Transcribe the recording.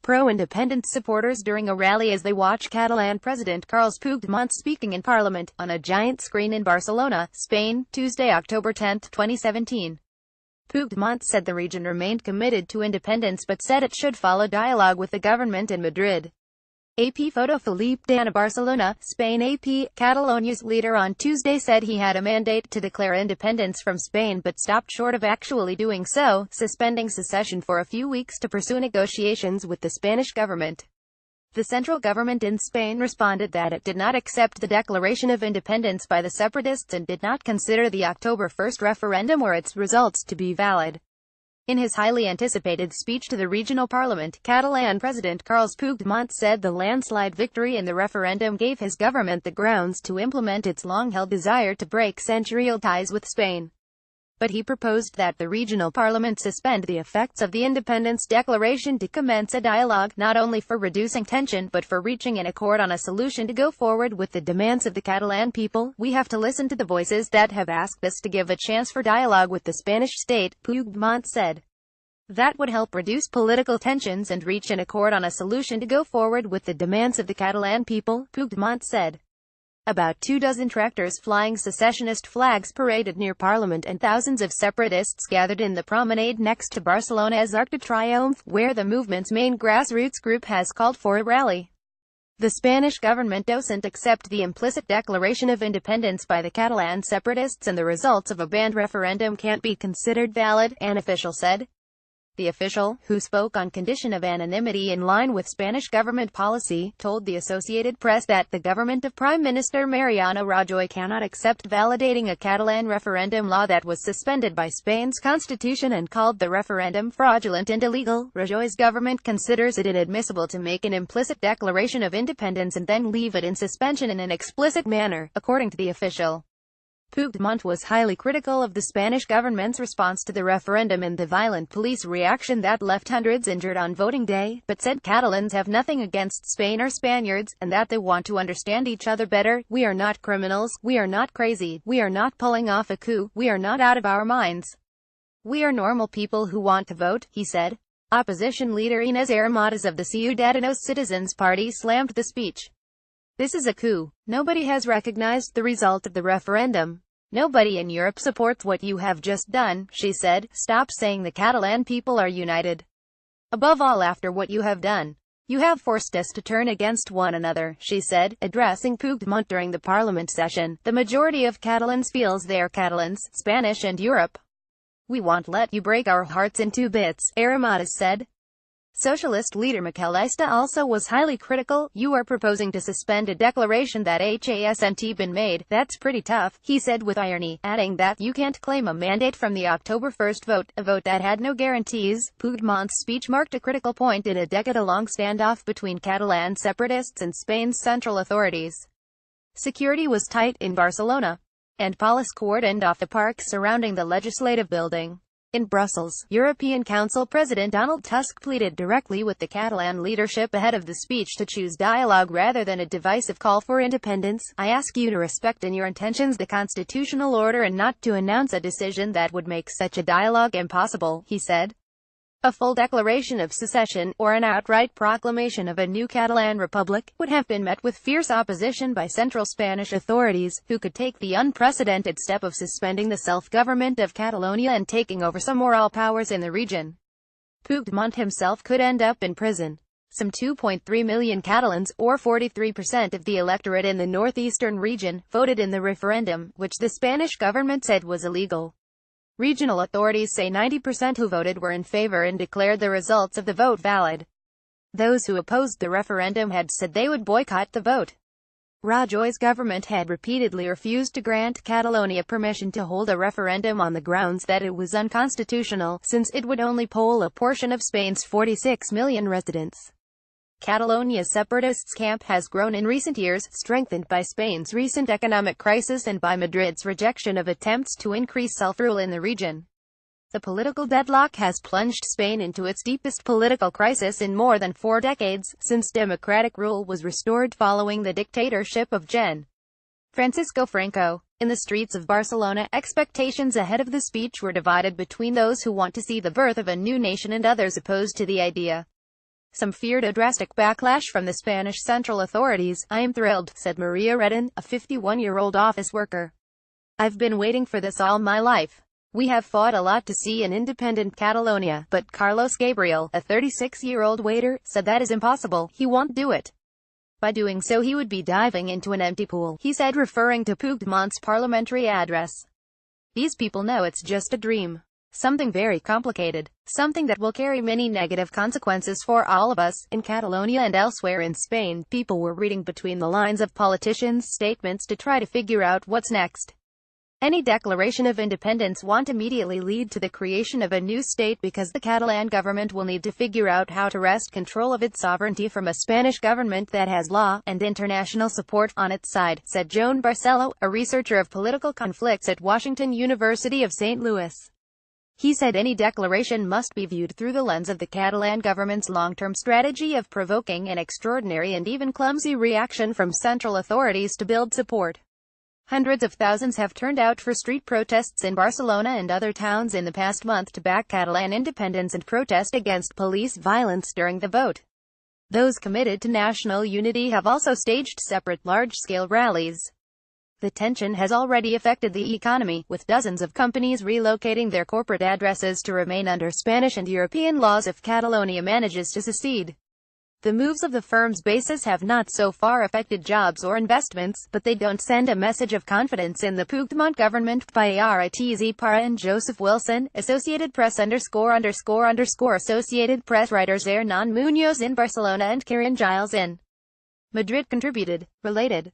pro-independence supporters during a rally as they watch Catalan President Carles Puigdemont speaking in Parliament, on a giant screen in Barcelona, Spain, Tuesday, October 10, 2017. Puigdemont said the region remained committed to independence but said it should follow dialogue with the government in Madrid. AP photo. Felipe Dana, Barcelona, Spain. AP, Catalonia's leader on Tuesday said he had a mandate to declare independence from Spain but stopped short of actually doing so, suspending secession for a few weeks to pursue negotiations with the Spanish government. The central government in Spain responded that it did not accept the declaration of independence by the separatists and did not consider the October 1 referendum or its results to be valid. In his highly anticipated speech to the regional parliament, Catalan President Carles Puigdemont said the landslide victory in the referendum gave his government the grounds to implement its long-held desire to break century-old ties with Spain. But he proposed that the regional parliament suspend the effects of the independence declaration to commence a dialogue, not only for reducing tension but for reaching an accord on a solution to go forward with the demands of the Catalan people. We have to listen to the voices that have asked us to give a chance for dialogue with the Spanish state, Puigdemont said. That would help reduce political tensions and reach an accord on a solution to go forward with the demands of the Catalan people, Puigdemont said. About 24 tractors flying secessionist flags paraded near Parliament and thousands of separatists gathered in the promenade next to Barcelona's Arc de Triomphe, where the movement's main grassroots group has called for a rally. The Spanish government doesn't accept the implicit declaration of independence by the Catalan separatists and the results of a banned referendum can't be considered valid, an official said. The official, who spoke on condition of anonymity in line with Spanish government policy, told the Associated Press that the government of Prime Minister Mariano Rajoy cannot accept validating a Catalan referendum law that was suspended by Spain's constitution and called the referendum fraudulent and illegal. Rajoy's government considers it inadmissible to make an implicit declaration of independence and then leave it in suspension in an explicit manner, according to the official. Puigdemont was highly critical of the Spanish government's response to the referendum and the violent police reaction that left hundreds injured on voting day, but said Catalans have nothing against Spain or Spaniards, and that they want to understand each other better. We are not criminals, we are not crazy, we are not pulling off a coup, we are not out of our minds. We are normal people who want to vote, he said. Opposition leader Inés Arrimadas of the Ciudadanos Citizens Party slammed the speech. This is a coup. Nobody has recognized the result of the referendum. Nobody in Europe supports what you have just done, she said. Stop saying the Catalan people are united. Above all, after what you have done. You have forced us to turn against one another, she said, addressing Puigdemont during the parliament session. The majority of Catalans feels they are Catalans, Spanish and Europe. We won't let you break our hearts in two bits, Arrimadas said. Socialist leader Miquel Iceta also was highly critical. You are proposing to suspend a declaration that hasn't been made. That's pretty tough, he said with irony, adding that you can't claim a mandate from the October 1 vote, a vote that had no guarantees. Puigdemont's speech marked a critical point in a decade-long standoff between Catalan separatists and Spain's central authorities. Security was tight in Barcelona, and police cordoned off the park surrounding the legislative building. In Brussels, European Council President Donald Tusk pleaded directly with the Catalan leadership ahead of the speech to choose dialogue rather than a divisive call for independence. I ask you to respect in your intentions the constitutional order and not to announce a decision that would make such a dialogue impossible, he said. A full declaration of secession, or an outright proclamation of a new Catalan republic, would have been met with fierce opposition by central Spanish authorities, who could take the unprecedented step of suspending the self-government of Catalonia and taking over some or all powers in the region. Puigdemont himself could end up in prison. Some 2.3 million Catalans, or 43% of the electorate in the northeastern region, voted in the referendum, which the Spanish government said was illegal. Regional authorities say 90% who voted were in favor and declared the results of the vote valid. Those who opposed the referendum had said they would boycott the vote. Rajoy's government had repeatedly refused to grant Catalonia permission to hold a referendum on the grounds that it was unconstitutional, since it would only poll a portion of Spain's 46 million residents. Catalonia's separatists' camp has grown in recent years, strengthened by Spain's recent economic crisis and by Madrid's rejection of attempts to increase self-rule in the region. The political deadlock has plunged Spain into its deepest political crisis in more than 4 decades, since democratic rule was restored following the dictatorship of Gen. Francisco Franco. In the streets of Barcelona, expectations ahead of the speech were divided between those who want to see the birth of a new nation and others opposed to the idea. Some feared a drastic backlash from the Spanish central authorities. "I am thrilled," said Maria Redden, a 51-year-old office worker. "I've been waiting for this all my life. We have fought a lot to see an independent Catalonia, but Carlos Gabriel, a 36-year-old waiter, said that is impossible. He won't do it. By doing so he would be diving into an empty pool," he said, referring to Puigdemont's parliamentary address. "These people know it's just a dream. Something very complicated. Something that will carry many negative consequences for all of us." In Catalonia and elsewhere in Spain, people were reading between the lines of politicians' statements to try to figure out what's next. Any declaration of independence won't immediately lead to the creation of a new state because the Catalan government will need to figure out how to wrest control of its sovereignty from a Spanish government that has law and international support on its side, said Joan Barcelo, a researcher of political conflicts at Washington University of St. Louis. He said any declaration must be viewed through the lens of the Catalan government's long-term strategy of provoking an extraordinary and even clumsy reaction from central authorities to build support. Hundreds of thousands have turned out for street protests in Barcelona and other towns in the past month to back Catalan independence and protest against police violence during the vote. Those committed to national unity have also staged separate, large-scale rallies. The tension has already affected the economy, with dozens of companies relocating their corporate addresses to remain under Spanish and European laws if Catalonia manages to secede. The moves of the firm's bases have not so far affected jobs or investments, but they don't send a message of confidence in the Puigdemont government. By Ritz Para and Joseph Wilson, Associated Press Associated Press writers Hernan Munoz in Barcelona and Karen Giles in Madrid contributed. Related.